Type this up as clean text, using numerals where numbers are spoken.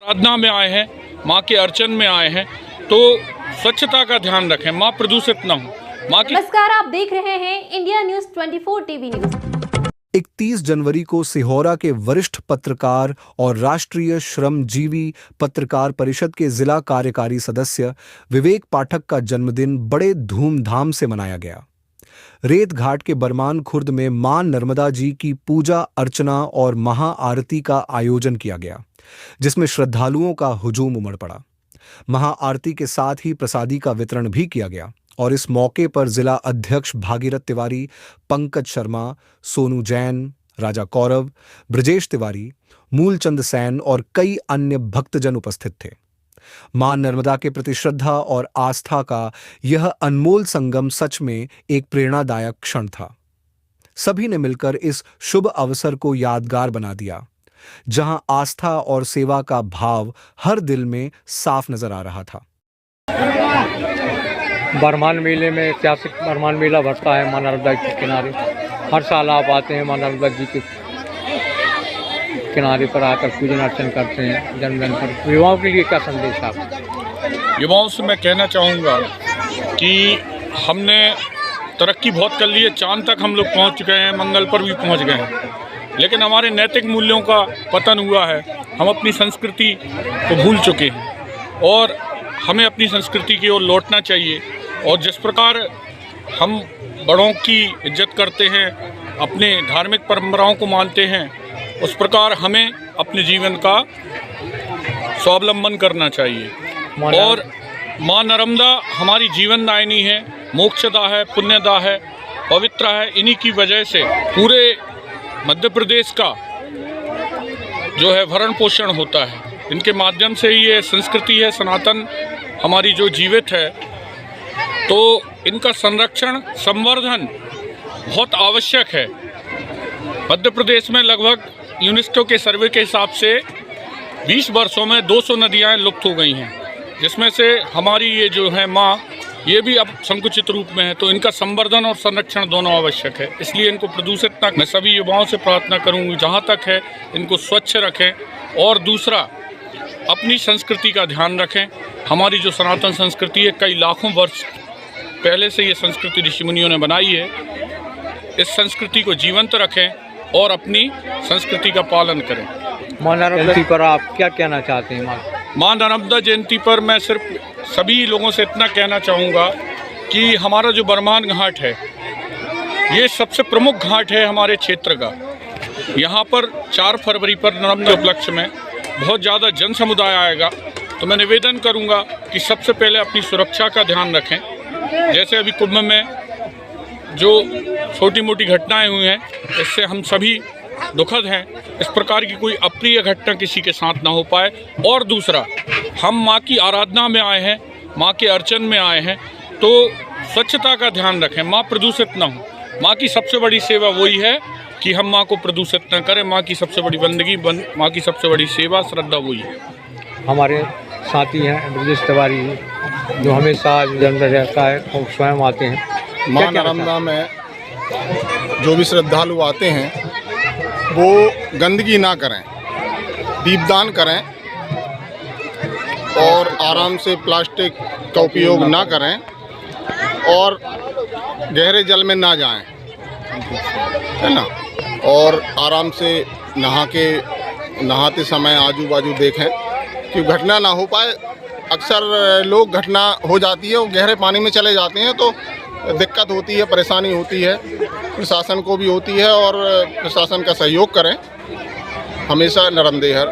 आराधना में आए हैं, माँ के अर्चन में आए हैं, तो स्वच्छता का ध्यान रखें, माँ प्रदूषित न हो। माँ की नमस्कार, आप देख रहे हैं इंडिया न्यूज 24 टीवी न्यूज। 31 जनवरी को सिहोरा के वरिष्ठ पत्रकार और राष्ट्रीय श्रमजीवी पत्रकार परिषद के जिला कार्यकारी सदस्य विवेक पाठक का जन्मदिन बड़े धूमधाम से मनाया गया। रेत घाट के बरमान खुर्द में मां नर्मदा जी की पूजा अर्चना और महाआरती का आयोजन किया गया, जिसमें श्रद्धालुओं का हुजूम उमड़ पड़ा। महाआरती के साथ ही प्रसादी का वितरण भी किया गया और इस मौके पर जिला अध्यक्ष भागीरथ तिवारी, पंकज शर्मा, सोनू जैन, राजा कौरव, ब्रजेश तिवारी, मूलचंद सैन और कई अन्य भक्तजन उपस्थित थे। मां नर्मदा के प्रति श्रद्धा और आस्था का यह अनमोल संगम सच में एक प्रेरणादायक क्षण था। सभी ने मिलकर इस शुभ अवसर को यादगार बना दिया, जहां आस्था और सेवा का भाव हर दिल में साफ नजर आ रहा था। बरमान मेले में ऐतिहासिक बरमान मेला भरता है मां नर्मदा के किनारे। हर साल आप आते हैं मां नर्मदा जी के किनारे पर आकर पूजन अर्चन करते हैं जन्मदिन पर। युवाओं के लिए क्या संदेश है आपका? युवाओं से मैं कहना चाहूँगा कि हमने तरक्की बहुत कर ली है, चांद तक हम लोग पहुँच गए हैं, मंगल पर भी पहुँच गए हैं, लेकिन हमारे नैतिक मूल्यों का पतन हुआ है। हम अपनी संस्कृति को भूल चुके हैं और हमें अपनी संस्कृति की ओर लौटना चाहिए। और जिस प्रकार हम बड़ों की इज्जत करते हैं, अपने धार्मिक परंपराओं को मानते हैं, उस प्रकार हमें अपने जीवन का स्वावलंबन करना चाहिए। और माँ नर्मदा हमारी जीवनदायिनी है, मोक्षदा है, पुण्यदा है, पवित्र है। इन्हीं की वजह से पूरे मध्य प्रदेश का जो है भरण पोषण होता है। इनके माध्यम से ही ये संस्कृति है सनातन हमारी जो जीवित है, तो इनका संरक्षण संवर्धन बहुत आवश्यक है। मध्य प्रदेश में लगभग यूनेस्को के सर्वे के हिसाब से 20 वर्षों में 200 नदियाँ लुप्त हो गई हैं, जिसमें से हमारी ये जो है माँ, ये भी अब संकुचित रूप में है। तो इनका संवर्धन और संरक्षण दोनों आवश्यक है, इसलिए इनको प्रदूषित न। मैं सभी युवाओं से प्रार्थना करूँगी, जहाँ तक है इनको स्वच्छ रखें और दूसरा अपनी संस्कृति का ध्यान रखें। हमारी जो सनातन संस्कृति है, कई लाखों वर्ष पहले से ये संस्कृति ऋषि मुनियों ने बनाई है। इस संस्कृति को जीवंत रखें और अपनी संस्कृति का पालन करें। मां नर्मदा जयंती पर आप क्या कहना चाहते हैं? मां नर्मदा जयंती पर मैं सिर्फ सभी लोगों से इतना कहना चाहूँगा कि हमारा जो बरमान घाट है, ये सबसे प्रमुख घाट है हमारे क्षेत्र का। यहाँ पर 4 फरवरी पर नर्मदा उपलक्ष्य में बहुत ज़्यादा जन समुदाय आएगा, तो मैं निवेदन करूँगा कि सबसे पहले अपनी सुरक्षा का ध्यान रखें। जैसे अभी कुंभ में जो छोटी मोटी घटनाएं हुई हैं, इससे हम सभी दुखद हैं। इस प्रकार की कोई अप्रिय घटना किसी के साथ ना हो पाए। और दूसरा, हम माँ की आराधना में आए हैं, माँ के अर्चन में आए हैं, तो स्वच्छता का ध्यान रखें, माँ प्रदूषित ना हो। माँ की सबसे बड़ी सेवा वही है कि हम माँ को प्रदूषित न करें। माँ की सबसे बड़ी बंदगी, माँ की सबसे बड़ी सेवा, श्रद्धा वही है। हमारे साथी हैं ब्रजेश तिवारी, जो हमेशा जन्मदिन रहता है और स्वयं आते हैं। माँ नर्मदा में जो भी श्रद्धालु आते हैं वो गंदगी ना करें, दीपदान करें और आराम से प्लास्टिक का उपयोग ना करें और गहरे जल में ना जाएं, है ना। और आराम से नहाते समय आजू बाजू देखें कि घटना ना हो पाए। अक्सर लोग घटना हो जाती है, वो गहरे पानी में चले जाते हैं, तो दिक्कत होती है, परेशानी होती है, प्रशासन को भी होती है। और प्रशासन का सहयोग करें, हमेशा नरमदेहर